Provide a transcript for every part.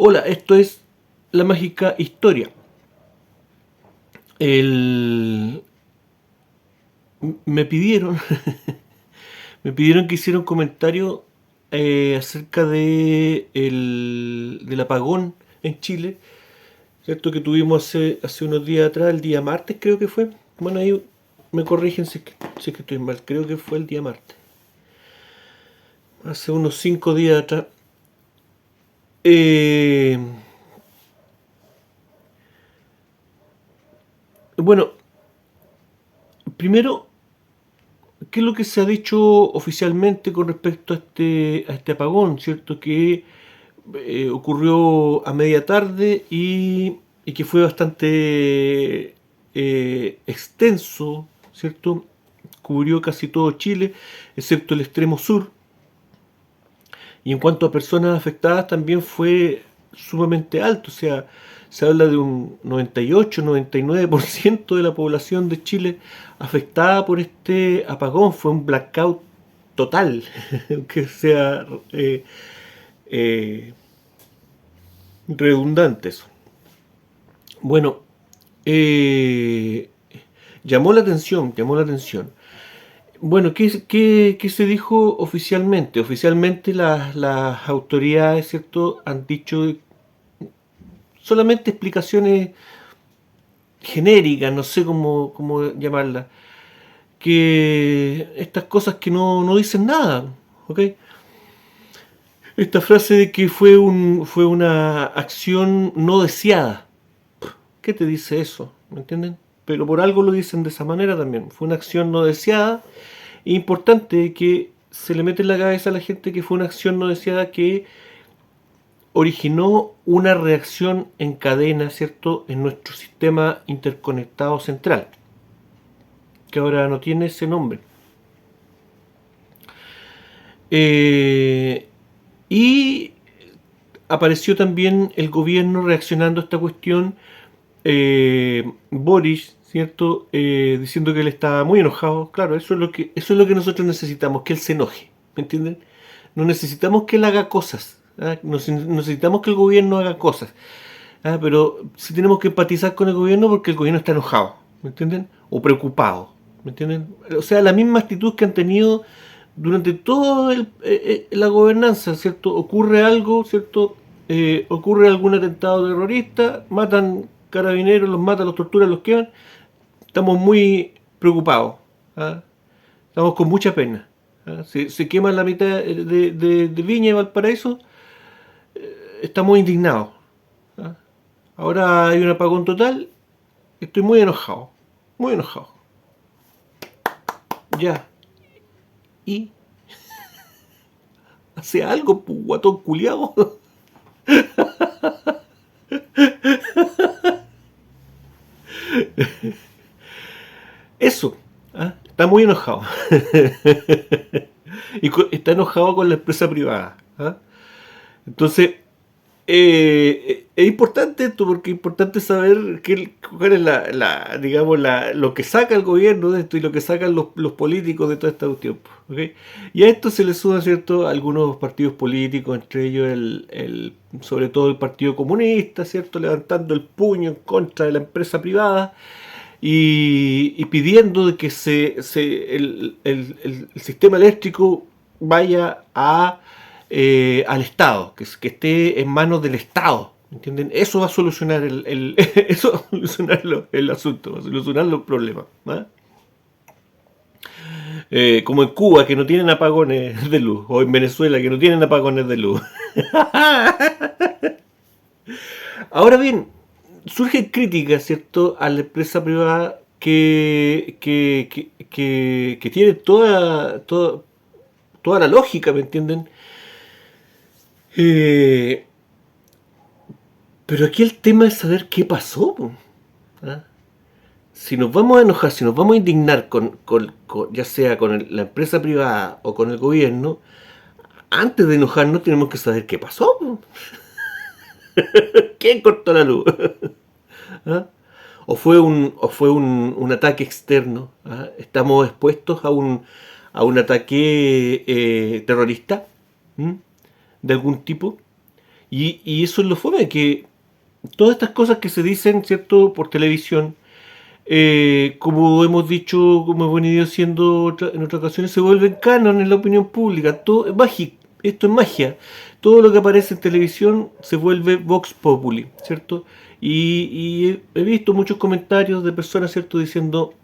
Hola, esto es La Mágica Historia. El... Me pidieron, me pidieron que hiciera un comentario acerca del apagón en Chile, ¿cierto? Que tuvimos hace unos días atrás, el día martes creo que fue. Bueno, ahí me corrigen si es que estoy mal, creo que fue el día martes. Hace unos 5 días atrás. Eh, bueno, primero, ¿qué es lo que se ha dicho oficialmente con respecto a este apagón? ¿Cierto? Que ocurrió a media tarde y que fue bastante extenso, ¿cierto? Cubrió casi todo Chile, excepto el extremo sur. Y en cuanto a personas afectadas, también fue sumamente alto. O sea, se habla de un 98-99% de la población de Chile afectada por este apagón. Fue un blackout total, que sea eh, redundante eso. Bueno, eh, llamó la atención. Bueno, ¿qué se dijo oficialmente? Oficialmente las autoridades, ¿cierto?, han dicho solamente explicaciones genéricas, no sé cómo llamarlas, que estas cosas que no dicen nada, ¿ok? Esta frase de que fue una acción no deseada. ¿Qué te dice eso? ¿Me entienden? Pero por algo lo dicen de esa manera también. Fue una acción no deseada. Importante que se le mete en la cabeza a la gente que fue una acción no deseada que originó una reacción en cadena, ¿cierto?, en nuestro sistema interconectado central, que ahora no tiene ese nombre. Y apareció también el gobierno reaccionando a esta cuestión, Boris, ¿cierto? Diciendo que él estaba muy enojado. Claro, eso es lo que nosotros necesitamos, que él se enoje, ¿me entienden? No necesitamos que él haga cosas, ¿ah? Necesitamos que el gobierno haga cosas, ¿ah? Pero sí tenemos que empatizar con el gobierno porque el gobierno está enojado, ¿me entienden? O preocupado, ¿me entienden? O sea, la misma actitud que han tenido durante toda la gobernanza, ¿cierto? Ocurre algo, ¿cierto? Ocurre algún atentado terrorista, matan carabineros, los matan, los torturan, los queman. Estamos muy preocupados, ¿ah? Estamos con mucha pena, ¿ah? Se quema la mitad de Viña y Valparaíso, estamos indignados, ¿ah? Ahora hay un apagón total, estoy muy enojado, muy enojado. Ya, y hace algo, guatón culiado. Eso, ¿ah? Está muy enojado. Y está enojado con la empresa privada, ¿ah? Entonces, es importante esto porque es importante saber cuál es digamos, lo que saca el gobierno de esto y lo que sacan los políticos de toda esta cuestión, ¿ok? Y a esto se le suman, ¿cierto?, algunos partidos políticos, entre ellos sobre todo el Partido Comunista, ¿cierto?, levantando el puño en contra de la empresa privada y pidiendo de que el sistema eléctrico vaya al Estado, que esté en manos del Estado. ¿Entienden? Eso va a solucionar eso va a solucionar el asunto, va a solucionar los problemas, ¿no? Como en Cuba, que no tienen apagones de luz, o en Venezuela, que no tienen apagones de luz. Ahora bien, surgen críticas, ¿cierto?, a la empresa privada que tiene toda la lógica, ¿me entienden? Eh, pero aquí el tema es saber qué pasó, po, ¿ah? Si nos vamos a enojar, si nos vamos a indignar ya sea con la empresa privada o con el gobierno, antes de enojarnos tenemos que saber qué pasó, po. ¿Quién cortó la luz? ¿Ah? ¿O fue un ataque externo? ¿Ah? ¿Estamos expuestos a un ataque terrorista? ¿Mm? ¿De algún tipo? Y eso es lo fome, que todas estas cosas que se dicen, ¿cierto?, por televisión, como hemos dicho, como hemos venido diciendo en otras ocasiones, se vuelven canon en la opinión pública. Todo es mágico, esto es magia. Todo lo que aparece en televisión se vuelve vox populi, ¿cierto? Y he visto muchos comentarios de personas, ¿cierto?, diciendo,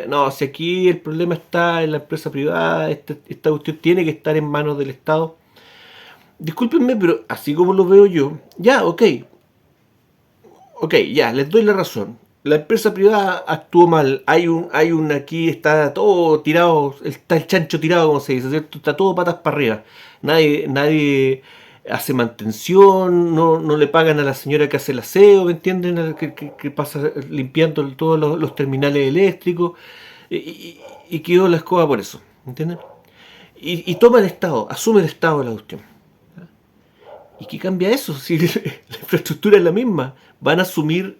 no, si aquí el problema está en la empresa privada, esta cuestión tiene que estar en manos del Estado. Discúlpenme, pero así como lo veo yo, ya, ok, ya, les doy la razón. La empresa privada actuó mal. Aquí está todo tirado, está el chancho tirado, como se dice, ¿cierto? Está todo patas para arriba. Nadie hace mantención, no le pagan a la señora que hace el aseo, ¿me entienden? Que pasa limpiando todos los terminales eléctricos. Y quedó la escoba por eso, ¿me entienden? Y toma el Estado, asume el Estado la cuestión. ¿Y qué cambia eso? Si la infraestructura es la misma, van a asumir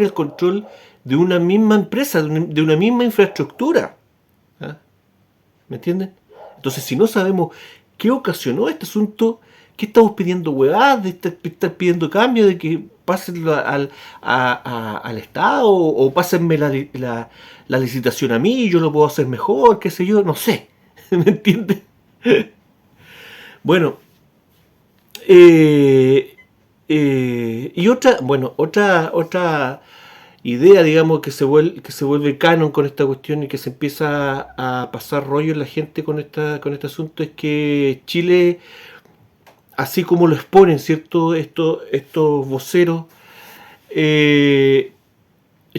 el control de una misma empresa, de una misma infraestructura. ¿Ah? ¿Me entienden? Entonces, si no sabemos qué ocasionó este asunto, ¿qué estamos pidiendo huevadas? ¿De estar pidiendo cambio? ¿De que pásenlo al Estado? ¿O pásenme la licitación a mí? ¿Yo lo puedo hacer mejor? ¿Qué sé yo? No sé. ¿Me entienden? Bueno, y otra idea, digamos, que se vuelve canon con esta cuestión y que se empieza a pasar rollo en la gente con este asunto es que Chile, así como lo exponen, ¿cierto?, estos voceros, eh,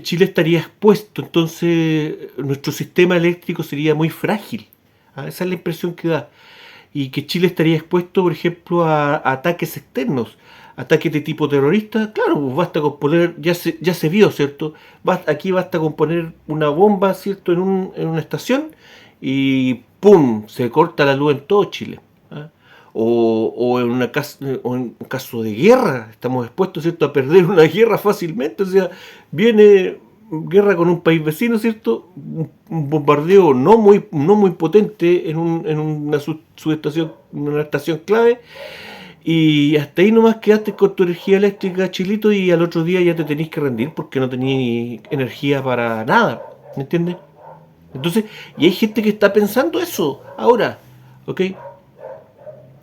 Chile estaría expuesto, entonces nuestro sistema eléctrico sería muy frágil. ¿Ah? Esa es la impresión que da. Y que Chile estaría expuesto, por ejemplo, a ataques externos, ataques de tipo terrorista. Claro, pues basta con poner, ya se vio, ¿cierto? Aquí basta con poner una bomba, ¿cierto?, en una estación y ¡pum!, se corta la luz en todo Chile. ¿Ah? O en un caso de guerra, estamos expuestos, ¿cierto?, a perder una guerra fácilmente. O sea, viene guerra con un país vecino, ¿cierto? Un bombardeo no muy potente en una subestación, una estación clave, y hasta ahí nomás quedaste con tu energía eléctrica, Chilito, y al otro día ya te tenés que rendir porque no tenías energía para nada, ¿me entiendes? Entonces, y hay gente que está pensando eso ahora, ¿ok?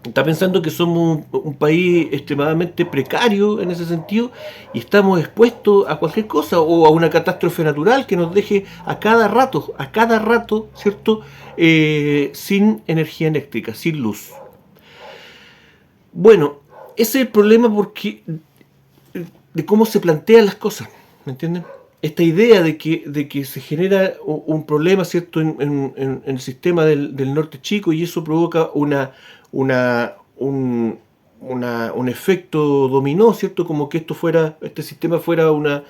Está pensando que somos un país extremadamente precario en ese sentido y estamos expuestos a cualquier cosa o a una catástrofe natural que nos deje a cada rato, ¿cierto? Sin energía eléctrica, sin luz. Bueno, ese es el problema porque de cómo se plantean las cosas, ¿me entienden? Esta idea de que se genera un problema, ¿cierto?, en el sistema del norte chico, y eso provoca una, un, un efecto dominó, ¿cierto? Como que este sistema fuera una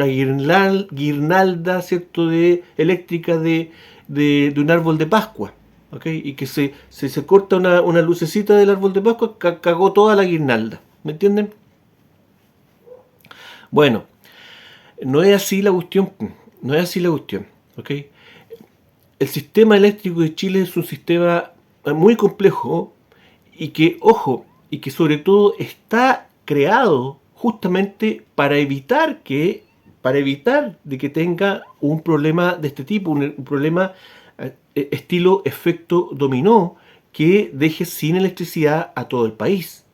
guirnalda, ¿cierto?, eléctrica de un árbol de Pascua. ¿Ok? Y que se corta una lucecita del árbol de Pascua, cagó toda la guirnalda. ¿Me entienden? Bueno, no es así la cuestión. No es así la cuestión. ¿Ok? El sistema eléctrico de Chile es un sistema muy complejo y que, ojo, y que sobre todo está creado justamente para evitar de que tenga un problema de este tipo, un problema estilo efecto dominó que deje sin electricidad a todo el país.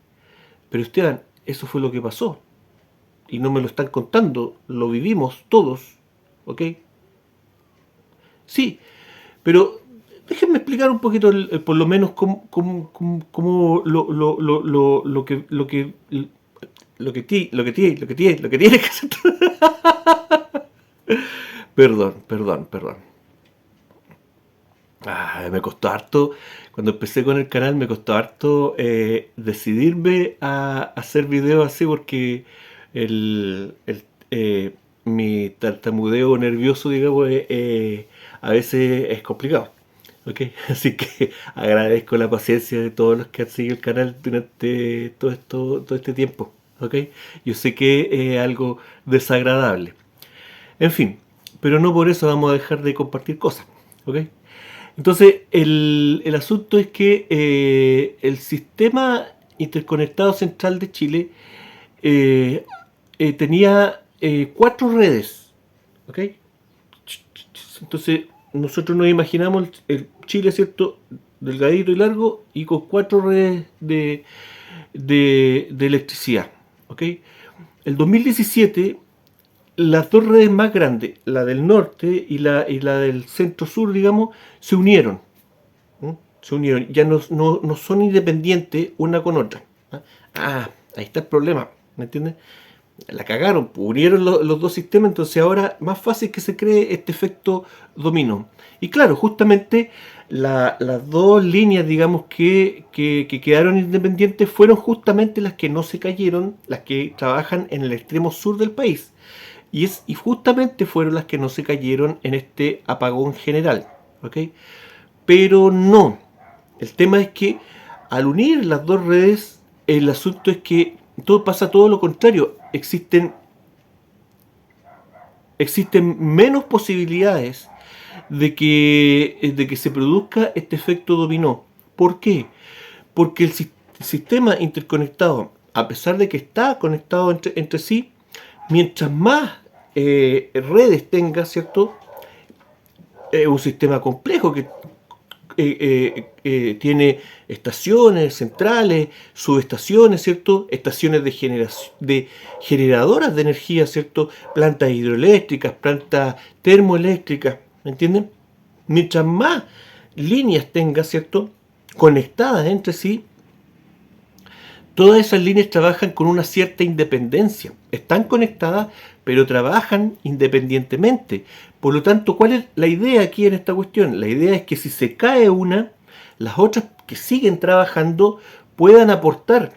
Pero Esteban, eso fue lo que pasó. Y no me lo están contando, lo vivimos todos, ¿ok? Sí, pero déjenme explicar un poquito por lo menos cómo lo que tiene que hacer. Perdón. Me costó harto, cuando empecé con el canal me costó harto decidirme a hacer videos así porque el, el, mi tartamudeo nervioso, digamos, a veces es complicado. ¿Ok? Así que agradezco la paciencia de todos los que han seguido el canal durante todo este tiempo. ¿Ok? Yo sé que es algo desagradable. En fin, pero no por eso vamos a dejar de compartir cosas. ¿Ok? Entonces, el asunto es que el sistema interconectado central de Chile tenía 4 redes, ¿ok? Entonces nosotros nos imaginamos el Chile, ¿cierto? Delgadito y largo y con 4 redes de electricidad, ¿ok? El 2017 las 2 redes más grandes, la del norte y la del centro-sur, digamos, se unieron. ¿Mm? Se unieron. Ya no son independientes una con otra. Ahí está el problema. ¿Me entiendes? La cagaron, pues, unieron los dos sistemas, entonces ahora más fácil que se cree este efecto dominó. Y claro, justamente las 2 líneas, digamos, que quedaron independientes fueron justamente las que no se cayeron, las que trabajan en el extremo sur del país. Y justamente fueron las que no se cayeron en este apagón general. ¿Ok? Pero no. El tema es que al unir las 2 redes, el asunto es que pasa todo lo contrario. Existen menos posibilidades de que se produzca este efecto dominó. ¿Por qué? Porque el sistema interconectado, a pesar de que está conectado entre sí, mientras más redes tenga, ¿cierto? Es un sistema complejo que tiene estaciones centrales, subestaciones, ¿cierto? Estaciones de generadoras de energía, ¿cierto? Plantas hidroeléctricas, plantas termoeléctricas, ¿me entienden? Mientras más líneas tenga, ¿cierto? Conectadas entre sí, todas esas líneas trabajan con una cierta independencia. Están conectadas, pero trabajan independientemente. Por lo tanto, ¿cuál es la idea aquí en esta cuestión? La idea es que si se cae una, las otras que siguen trabajando puedan aportar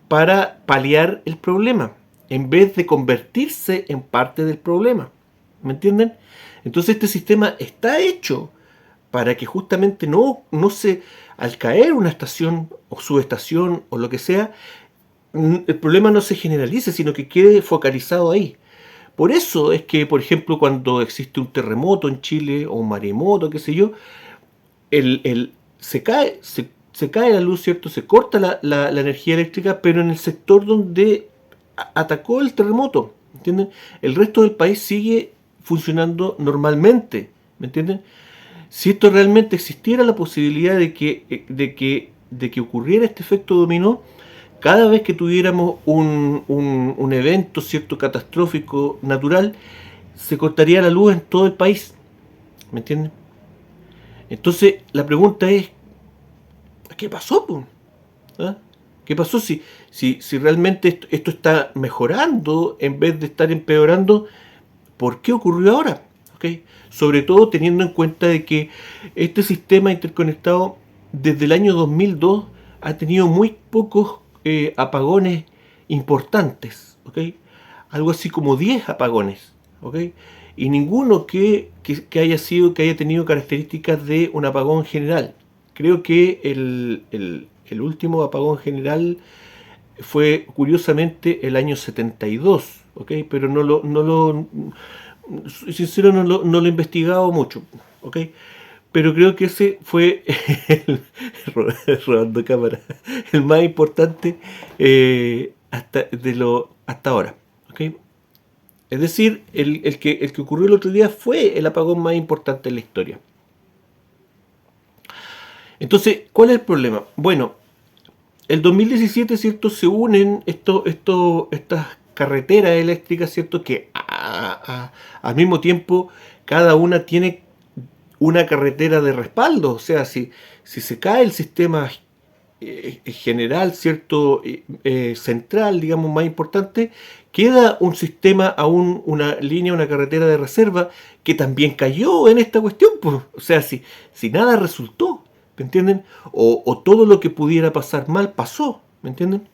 para paliar el problema, en vez de convertirse en parte del problema. ¿Me entienden? Entonces este sistema está hecho para que justamente al caer una estación o subestación o lo que sea, el problema no se generalice, sino que quede focalizado ahí. Por eso es que, por ejemplo, cuando existe un terremoto en Chile o un maremoto, qué sé yo, se cae la luz, ¿cierto? Se corta la energía eléctrica, pero en el sector donde atacó el terremoto, ¿entienden? El resto del país sigue funcionando normalmente, ¿me entienden? Si esto realmente existiera la posibilidad de que ocurriera este efecto dominó, cada vez que tuviéramos un evento, ¿cierto?, catastrófico natural, se cortaría la luz en todo el país. ¿Me entienden? Entonces, la pregunta es, ¿qué pasó, po? ¿Ah? ¿Qué pasó si realmente esto está mejorando en vez de estar empeorando? ¿Por qué ocurrió ahora? ¿Okay? Sobre todo teniendo en cuenta de que este sistema interconectado desde el año 2002 ha tenido muy pocos apagones importantes, ¿okay? Algo así como 10 apagones, ¿okay? Y ninguno que haya tenido características de un apagón general. Creo que el último apagón general fue curiosamente el año 72, ¿okay? Pero sincero, no lo he investigado mucho, ¿ok? Pero creo que ese fue el, robando cámara, el más importante hasta ahora, ¿ok? Es decir, el que ocurrió el otro día fue el apagón más importante en la historia. Entonces, ¿cuál es el problema? Bueno, el 2017, ¿cierto? Se unen estas carreteras eléctricas, ¿cierto? Que al mismo tiempo cada una tiene una carretera de respaldo. O sea, si se cae el sistema general, ¿cierto? Central, digamos, más importante, queda un sistema, aún una línea, una carretera de reserva que también cayó en esta cuestión. Pues. O sea, si nada resultó, ¿me entienden? O todo lo que pudiera pasar mal pasó, ¿me entienden?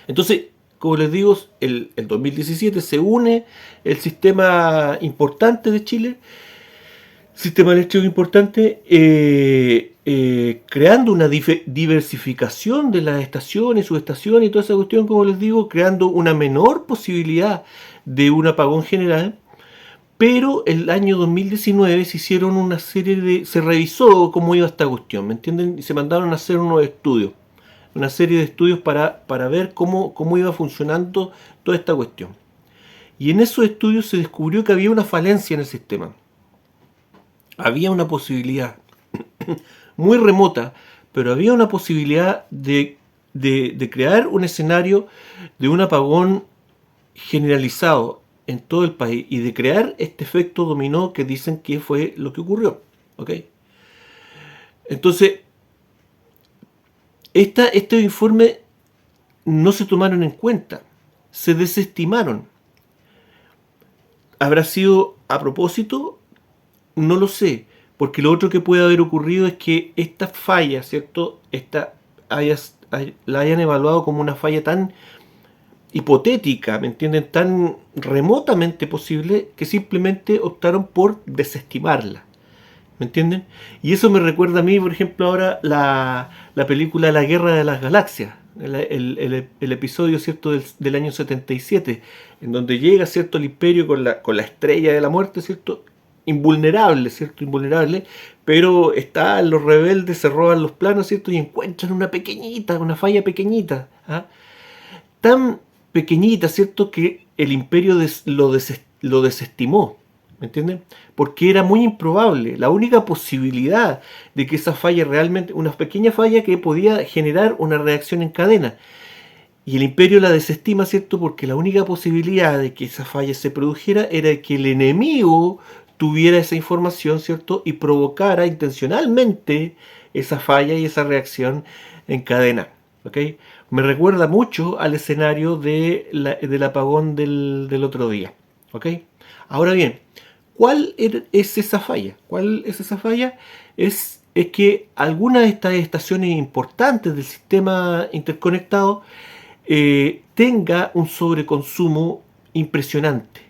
Entonces, como les digo, el 2017 se une el sistema importante de Chile, sistema eléctrico importante, creando una diversificación de las estaciones, subestaciones y toda esa cuestión, como les digo, creando una menor posibilidad de un apagón general. Pero el año 2019 se hicieron una serie se revisó cómo iba esta cuestión, ¿me entienden? Y se mandaron a hacer unos estudios. una serie de estudios para ver cómo iba funcionando toda esta cuestión. Y en esos estudios se descubrió que había una falencia en el sistema. Había una posibilidad muy remota, pero había una posibilidad de crear un escenario de un apagón generalizado en todo el país y de crear este efecto dominó que dicen que fue lo que ocurrió. ¿Ok? Entonces, estos informes no se tomaron en cuenta, se desestimaron. ¿Habrá sido a propósito? No lo sé, porque lo otro que puede haber ocurrido es que esta falla, ¿cierto? La hayan evaluado como una falla tan hipotética, ¿me entienden? Tan remotamente posible que simplemente optaron por desestimarla, ¿me entienden? Y eso me recuerda a mí, por ejemplo, ahora la película La Guerra de las Galaxias, el episodio, ¿cierto? Del año 77, en donde llega, ¿cierto? El Imperio con la estrella de la muerte, ¿cierto? Invulnerable, ¿cierto? Invulnerable, pero los rebeldes, se roban los planos, ¿cierto? Y encuentran una falla pequeñita, ¿ah? Tan pequeñita, ¿cierto? Que el Imperio lo desestimó, ¿me entienden? Porque era muy improbable. La única posibilidad de que esa falla realmente, una pequeña falla que podía generar una reacción en cadena. Y el Imperio la desestima, ¿cierto? Porque la única posibilidad de que esa falla se produjera era que el enemigo tuviera esa información, ¿cierto? Y provocara intencionalmente esa falla y esa reacción en cadena. ¿Ok? Me recuerda mucho al escenario del apagón del otro día. ¿Ok? Ahora bien, ¿cuál es esa falla? ¿Cuál es esa falla? Es que algunas de estas estaciones importantes del sistema interconectado tenga un sobreconsumo impresionante,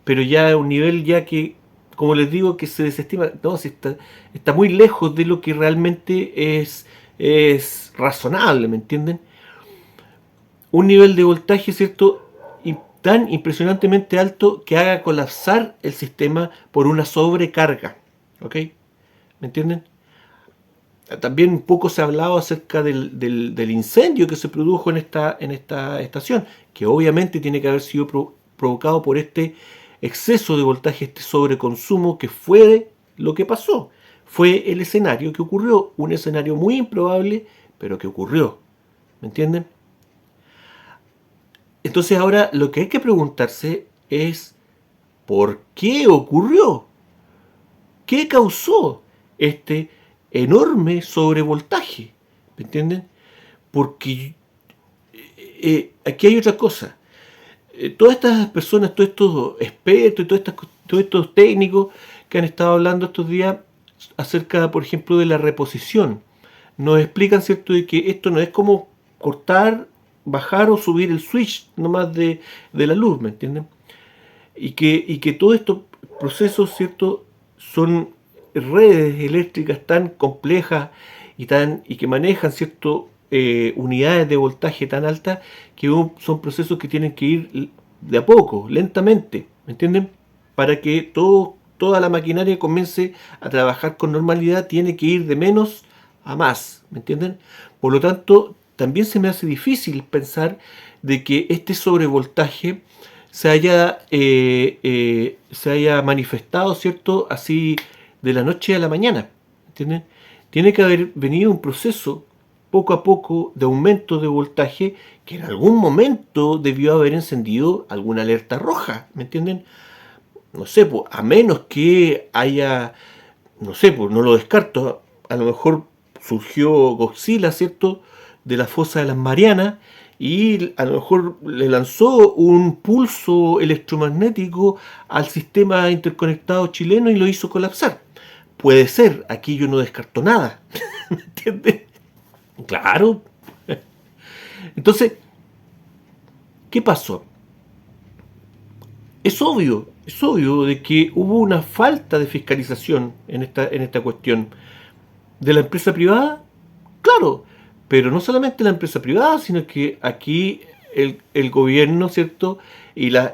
pero ya a un nivel ya que, como les digo, que se desestima, no, si está muy lejos de lo que realmente es razonable, ¿me entienden? Un nivel de voltaje, ¿cierto? Tan impresionantemente alto que haga colapsar el sistema por una sobrecarga, ¿ok? ¿Me entienden? También un poco se ha hablado acerca del incendio que se produjo en esta estación, que obviamente tiene que haber sido provocado por este exceso de voltaje, este sobreconsumo que fue lo que pasó. Fue el escenario que ocurrió, un escenario muy improbable, pero que ocurrió. ¿Me entienden? Entonces ahora lo que hay que preguntarse es ¿por qué ocurrió? ¿Qué causó este enorme sobrevoltaje? ¿Me entienden? Porque aquí hay otra cosa. Todas estas personas, todos estos expertos y todos estos técnicos que han estado hablando estos días acerca, por ejemplo, de la reposición, nos explican, ¿cierto?, de que esto no es como cortar, bajar o subir el switch nomás de la luz, ¿me entienden? Y que todos estos procesos, ¿cierto?, son redes eléctricas tan complejas y que manejan, ¿cierto?, unidades de voltaje tan altas que son procesos que tienen que ir de a poco, lentamente, ¿me entienden? Para que toda la maquinaria comience a trabajar con normalidad, tiene que ir de menos a más, ¿me entienden? Por lo tanto, también se me hace difícil pensar de que este sobrevoltaje se haya manifestado, ¿cierto?, así de la noche a la mañana, ¿entienden? Tiene que haber venido un proceso poco a poco de aumento de voltaje que en algún momento debió haber encendido alguna alerta roja, ¿me entienden? No sé, pues, a menos que haya, no sé, pues no lo descarto, a lo mejor surgió Godzilla, ¿cierto?, de la fosa de las Marianas y a lo mejor le lanzó un pulso electromagnético al sistema interconectado chileno y lo hizo colapsar. Puede ser, aquí yo no descarto nada, ¿me entiendes? Claro. Entonces, ¿qué pasó? Es obvio de que hubo una falta de fiscalización en esta cuestión. ¿De la empresa privada? Claro, pero no solamente la empresa privada, sino que aquí el gobierno, ¿cierto? Y las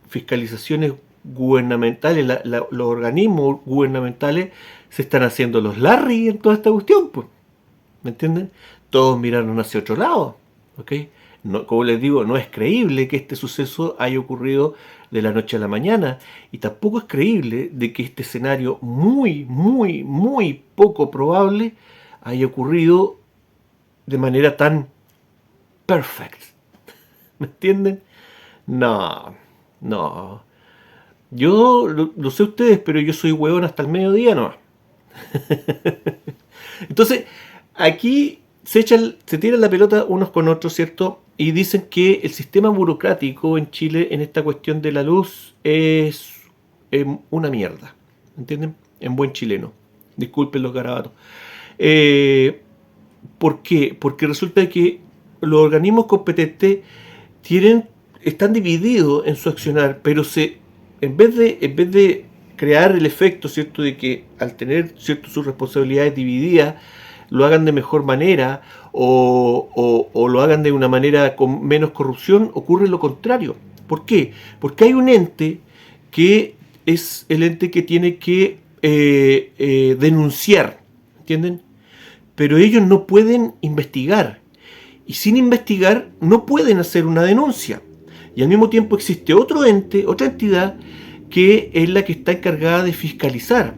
fiscalizaciones gubernamentales, los organismos gubernamentales se están haciendo los Larry en toda esta cuestión, pues. ¿Me entienden? todos miraron hacia otro lado, ¿ok? No, como les digo, no es creíble que este suceso haya ocurrido de la noche a la mañana, y tampoco es creíble de que este escenario muy, muy, muy poco probable haya ocurrido de manera tan perfecta. ¿Me entienden? No, no. Yo lo sé ustedes, pero yo soy huevón hasta el mediodía, no. Entonces, aquí se tiran la pelota unos con otros, ¿cierto? Y dicen que el sistema burocrático en Chile en esta cuestión de la luz es una mierda. ¿Entienden? En buen chileno. Disculpen los garabatos. Eh, ¿Por qué? Porque resulta que los organismos competentes tienen, están divididos en su accionar, pero en vez de crear el efecto, ¿cierto?, de que al tener, ¿cierto?, sus responsabilidades divididas, lo hagan de mejor manera o lo hagan de una manera con menos corrupción, ocurre lo contrario. ¿Por qué? Porque hay un ente que es el ente que tiene que denunciar, ¿entienden? Pero ellos no pueden investigar. Y sin investigar no pueden hacer una denuncia. Y al mismo tiempo existe otro ente, otra entidad, que es la que está encargada de fiscalizar.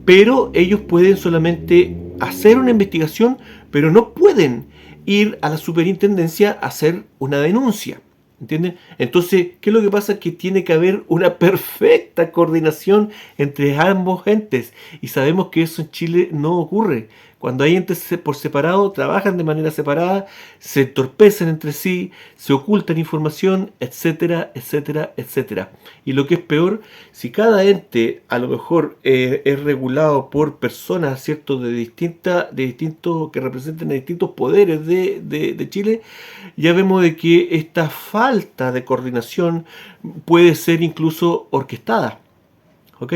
Pero ellos pueden solamente hacer una investigación, pero no pueden ir a la superintendencia a hacer una denuncia. ¿Entienden? Entonces, ¿qué es lo que pasa? Que tiene que haber una perfecta coordinación entre ambos entes. Y sabemos que eso en Chile no ocurre. Cuando hay entes por separado, trabajan de manera separada, se entorpecen entre sí, se ocultan información, etcétera, etcétera, etcétera. Y lo que es peor, si cada ente a lo mejor es regulado por personas, ¿cierto?, de distintos, que representen a distintos poderes de Chile, ya vemos de que esta falta de coordinación puede ser incluso orquestada. ¿Ok?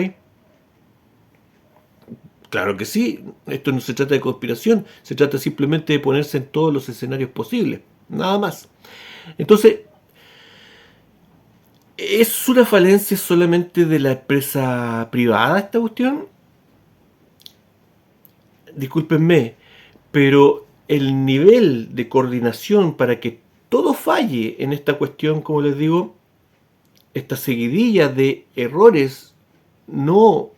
Claro que sí, esto no se trata de conspiración, se trata simplemente de ponerse en todos los escenarios posibles, nada más. Entonces, ¿es una falencia solamente de la empresa privada esta cuestión? Discúlpenme, pero el nivel de coordinación para que todo falle en esta cuestión, como les digo, esta seguidilla de errores no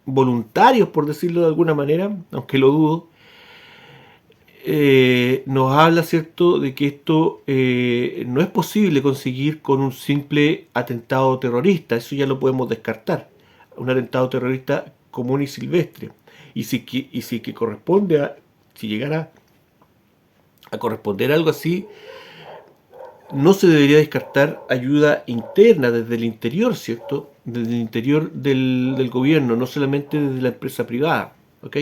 voluntarios, por decirlo de alguna manera, aunque lo dudo, nos habla, ¿cierto?, de que esto no es posible conseguir con un simple atentado terrorista. Eso ya lo podemos descartar. Un atentado terrorista común y silvestre. Y si corresponde si llegara a corresponder a algo así, no se debería descartar ayuda interna desde el interior, ¿cierto? Desde el interior del gobierno, no solamente desde la empresa privada, ¿ok?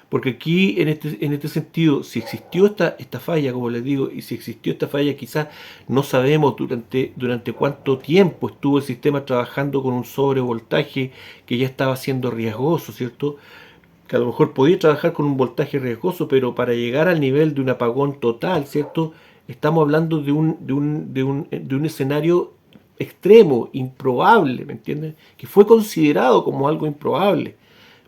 Porque aquí, en este sentido, si existió esta falla, como les digo, y si existió esta falla, quizás no sabemos durante cuánto tiempo estuvo el sistema trabajando con un sobrevoltaje que ya estaba siendo riesgoso, ¿cierto? Que a lo mejor podía trabajar con un voltaje riesgoso, pero para llegar al nivel de un apagón total, ¿cierto? Estamos hablando de un escenario extremo, improbable, ¿me entienden? Que fue considerado como algo improbable,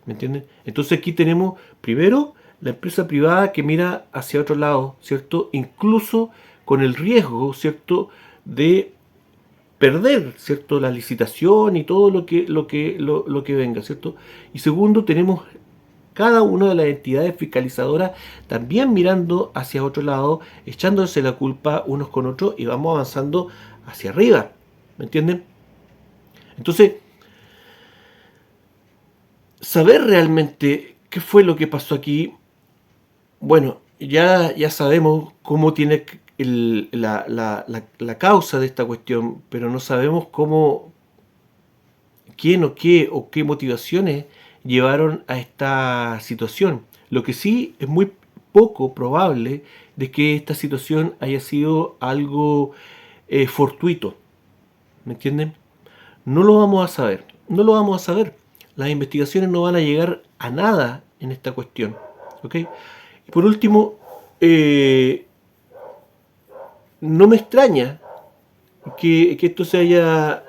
¿me entienden? Entonces aquí tenemos, primero, la empresa privada que mira hacia otro lado, ¿cierto? Incluso con el riesgo, ¿cierto?, de perder, ¿cierto?, la licitación y todo lo que venga, ¿cierto? Y segundo, tenemos cada una de las entidades fiscalizadoras también mirando hacia otro lado, echándose la culpa unos con otros y vamos avanzando hacia arriba. ¿Me entienden? Entonces, saber realmente qué fue lo que pasó aquí, bueno, ya sabemos cómo tiene la causa de esta cuestión, pero no sabemos quién o qué motivaciones llevaron a esta situación. Lo que sí es muy poco probable de que esta situación haya sido algo fortuito. ¿Me entienden? No lo vamos a saber. No lo vamos a saber. Las investigaciones no van a llegar a nada en esta cuestión. ¿Ok? Y por último, no me extraña que esto se haya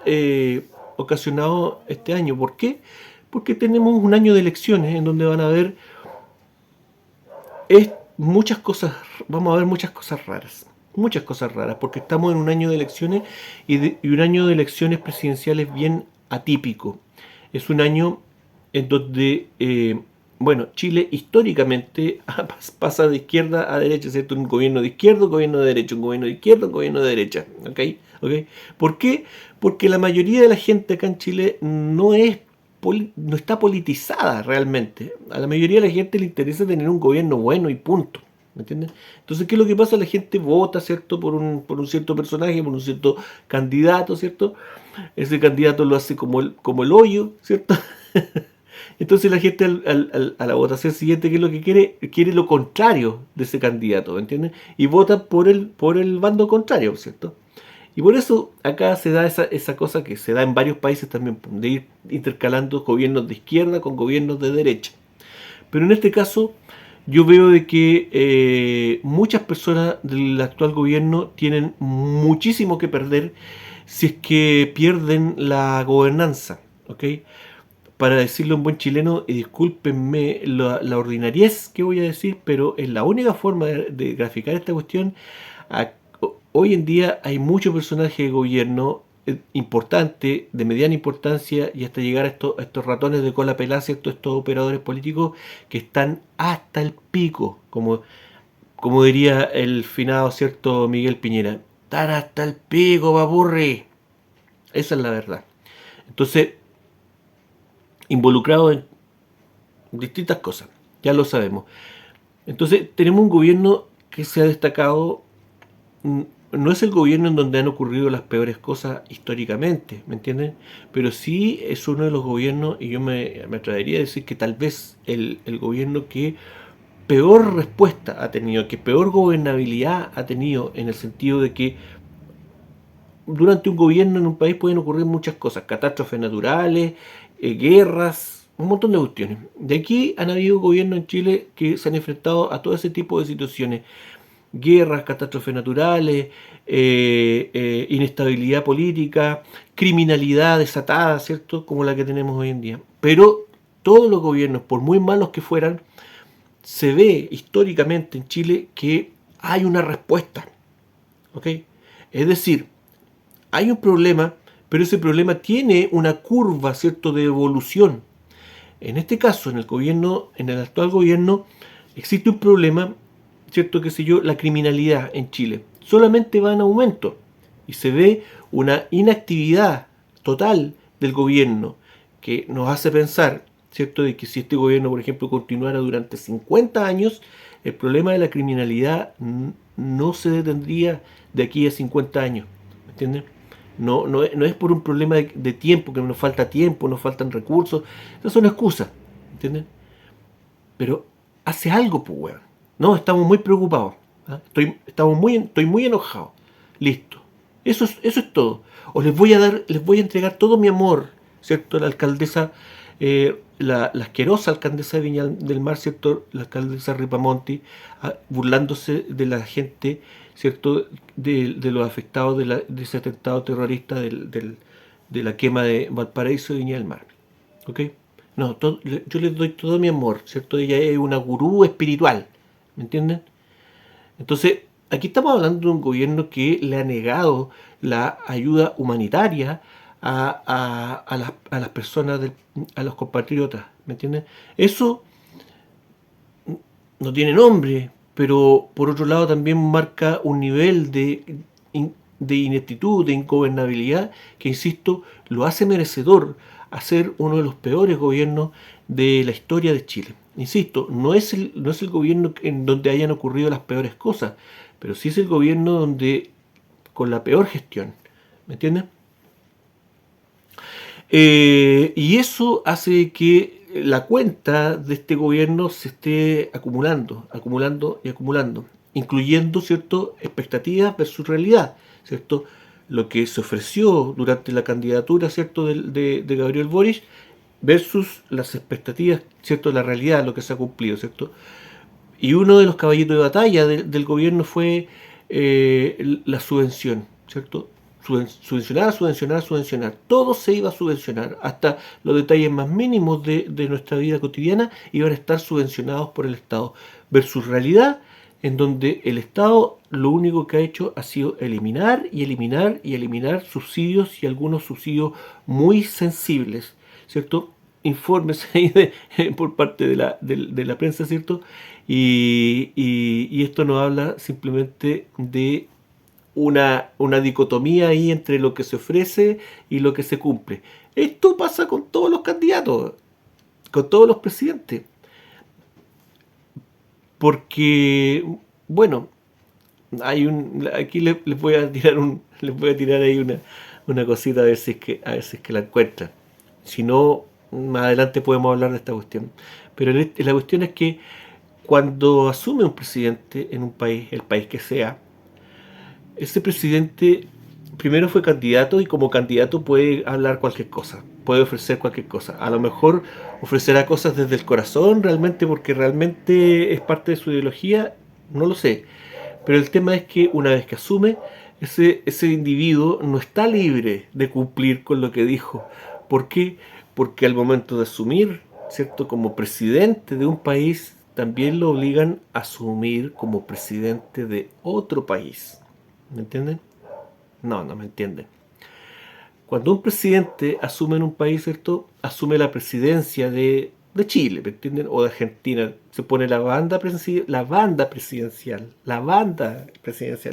ocasionado este año. ¿Por qué? Porque tenemos un año de elecciones en donde van a haber muchas cosas, vamos a ver muchas cosas raras, porque estamos en un año de elecciones y un año de elecciones presidenciales bien atípico. Es un año en donde, bueno, Chile históricamente pasa de izquierda a derecha, ¿cierto? Un gobierno de izquierda, un gobierno de derecha, un gobierno de izquierda, un gobierno de derecha, ¿ok? ¿Ok? ¿Por qué? Porque la mayoría de la gente acá en Chile no está politizada realmente. A la mayoría de la gente le interesa tener un gobierno bueno y punto. ¿Me entiendes? Entonces, ¿qué es lo que pasa? La gente vota, ¿cierto? Por un cierto personaje, por un cierto candidato, ¿cierto? Ese candidato lo hace como el hoyo, ¿cierto? Entonces la gente a la votación siguiente, ¿qué es lo que quiere? Quiere lo contrario de ese candidato, ¿me entiendes? Y vota por el bando contrario, ¿cierto? Y por eso acá se da esa cosa que se da en varios países también, de ir intercalando gobiernos de izquierda con gobiernos de derecha. Pero en este caso yo veo de que muchas personas del actual gobierno tienen muchísimo que perder si es que pierden la gobernanza, ¿ok? Para decirlo en buen chileno, y discúlpenme la ordinariez que voy a decir, pero es la única forma de graficar esta cuestión. Hoy en día hay muchos personajes de gobierno importantes, de mediana importancia, y hasta llegar a estos ratones de cola pelada, ¿cierto? Estos operadores políticos que están hasta el pico, como diría el finado, ¿cierto? Miguel Piñera. Están hasta el pico, papurri. Esa es la verdad. Entonces, involucrados en distintas cosas, ya lo sabemos. Entonces, tenemos un gobierno que se ha destacado. No es el gobierno en donde han ocurrido las peores cosas históricamente, ¿me entienden? Pero sí es uno de los gobiernos, y yo me atrevería a decir que tal vez el gobierno que peor respuesta ha tenido, que peor gobernabilidad ha tenido, en el sentido de que durante un gobierno en un país pueden ocurrir muchas cosas, catástrofes naturales, guerras, un montón de cuestiones. De aquí han habido gobiernos en Chile que se han enfrentado a todo ese tipo de situaciones: guerras, catástrofes naturales, inestabilidad política, criminalidad desatada, ¿cierto? Como la que tenemos hoy en día. Pero todos los gobiernos, por muy malos que fueran, se ve históricamente en Chile que hay una respuesta, ¿ok? Es decir, hay un problema, pero ese problema tiene una curva, ¿cierto?, de evolución. En este caso, en el actual gobierno, existe un problema, ¿cierto? Qué sé yo, la criminalidad en Chile solamente va en aumento y se ve una inactividad total del gobierno que nos hace pensar, ¿cierto?, de que si este gobierno, por ejemplo, continuara durante 50 años, el problema de la criminalidad no se detendría de aquí a 50 años, ¿me entienden? No es por un problema de tiempo, que nos falta tiempo, nos faltan recursos. Esas son excusas, ¿entienden? Pero hace algo, pues, weón. No, estamos muy preocupados. ¿Ah? Estoy muy enojado. Listo. Eso es todo. O les voy a entregar todo mi amor, ¿cierto? La alcaldesa, la asquerosa alcaldesa de Viña del Mar, ¿cierto? La alcaldesa Ripamonti, burlándose de la gente, ¿cierto? De los afectados de ese atentado terrorista de la quema de Valparaíso y Viña del Mar. ¿Ok? No, yo les doy todo mi amor, ¿cierto? Ella es una gurú espiritual, ¿me entienden? Entonces, aquí estamos hablando de un gobierno que le ha negado la ayuda humanitaria a las personas, a los compatriotas, ¿me entienden? Eso no tiene nombre, pero por otro lado también marca un nivel de ineptitud, de ingobernabilidad, que, insisto, lo hace merecedor a ser uno de los peores gobiernos de la historia de Chile. Insisto, no es el gobierno en donde hayan ocurrido las peores cosas, pero sí es el gobierno donde con la peor gestión. ¿Me entienden? Y eso hace que la cuenta de este gobierno se esté acumulando, acumulando y acumulando, incluyendo, ¿cierto?, expectativas versus realidad, ¿cierto? Lo que se ofreció durante la candidatura, ¿cierto?, de Gabriel Boric versus las expectativas, ¿cierto?, la realidad, lo que se ha cumplido, ¿cierto? Y uno de los caballitos de batalla del gobierno fue la subvención, ¿cierto? subvencionar, subvencionar, subvencionar. Todo se iba a subvencionar, hasta los detalles más mínimos de nuestra vida cotidiana iban a estar subvencionados por el Estado. Versus realidad, en donde el Estado lo único que ha hecho ha sido eliminar y eliminar y eliminar subsidios, y algunos subsidios muy sensibles, ¿cierto? Informes ahí por parte de la prensa, ¿cierto? Y esto nos habla simplemente de una dicotomía ahí entre lo que se ofrece y lo que se cumple. Esto pasa con todos los candidatos, con todos los presidentes, porque, bueno, aquí les voy a tirar les voy a tirar ahí una cosita a ver si es que la encuentran. Si no, más adelante podemos hablar de esta cuestión. Pero la cuestión es que cuando asume un presidente en un país, el país que sea, ese presidente primero fue candidato, y como candidato puede hablar cualquier cosa, puede ofrecer cualquier cosa. A lo mejor ofrecerá cosas desde el corazón, realmente, porque realmente es parte de su ideología, no lo sé. Pero el tema es que una vez que asume, ese individuo no está libre de cumplir con lo que dijo. ¿Por qué? Porque al momento de asumir, ¿cierto?, como presidente de un país, también lo obligan a asumir como presidente de otro país. ¿Me entienden? No, no me entienden. Cuando un presidente asume en un país, ¿cierto?, asume la presidencia de Chile, ¿me entienden? O de Argentina, se pone la banda presidencial,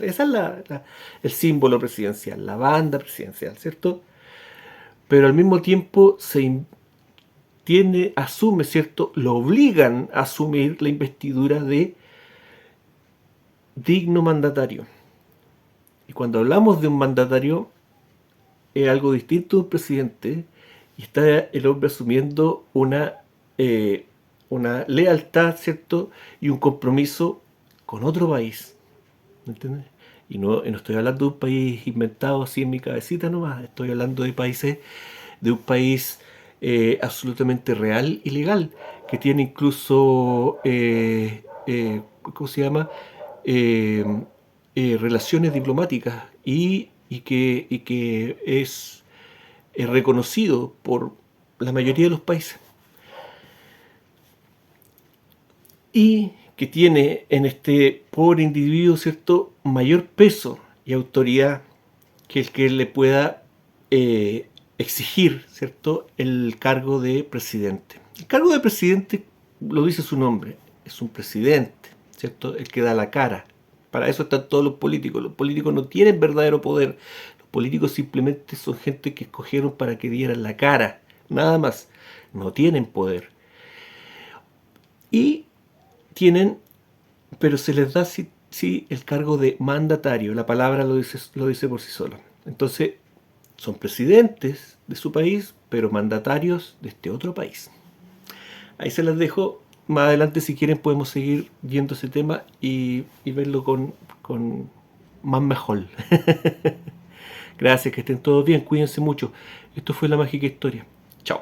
esa es el símbolo presidencial, la banda presidencial, ¿cierto? Pero al mismo tiempo asume, ¿cierto?, lo obligan a asumir la investidura de digno mandatario. Y cuando hablamos de un mandatario, es algo distinto de un presidente, y está el hombre asumiendo una lealtad, ¿cierto?, y un compromiso con otro país. ¿Me entiendes? Y no estoy hablando de un país inventado así en mi cabecita nomás, estoy hablando de un país absolutamente real y legal, que tiene incluso, ¿cómo se llama? Eh, Relaciones diplomáticas, y que es reconocido por la mayoría de los países, y que tiene en este pobre individuo, ¿cierto?, mayor peso y autoridad que el que le pueda exigir, ¿cierto?, el cargo de presidente. El cargo de presidente lo dice su nombre, es un presidente, ¿cierto?, el que da la cara. Para eso están todos los políticos. Los políticos no tienen verdadero poder. Los políticos simplemente son gente que escogieron para que dieran la cara, nada más. No tienen poder. Y tienen, pero se les da sí el cargo de mandatario. La palabra lo dice por sí sola. Entonces, son presidentes de su país, pero mandatarios de este otro país. Ahí se las dejo. Más adelante, si quieren, podemos seguir viendo ese tema y verlo con más mejor. Gracias, que estén todos bien, cuídense mucho. Esto fue La Mágica Historia. Chao.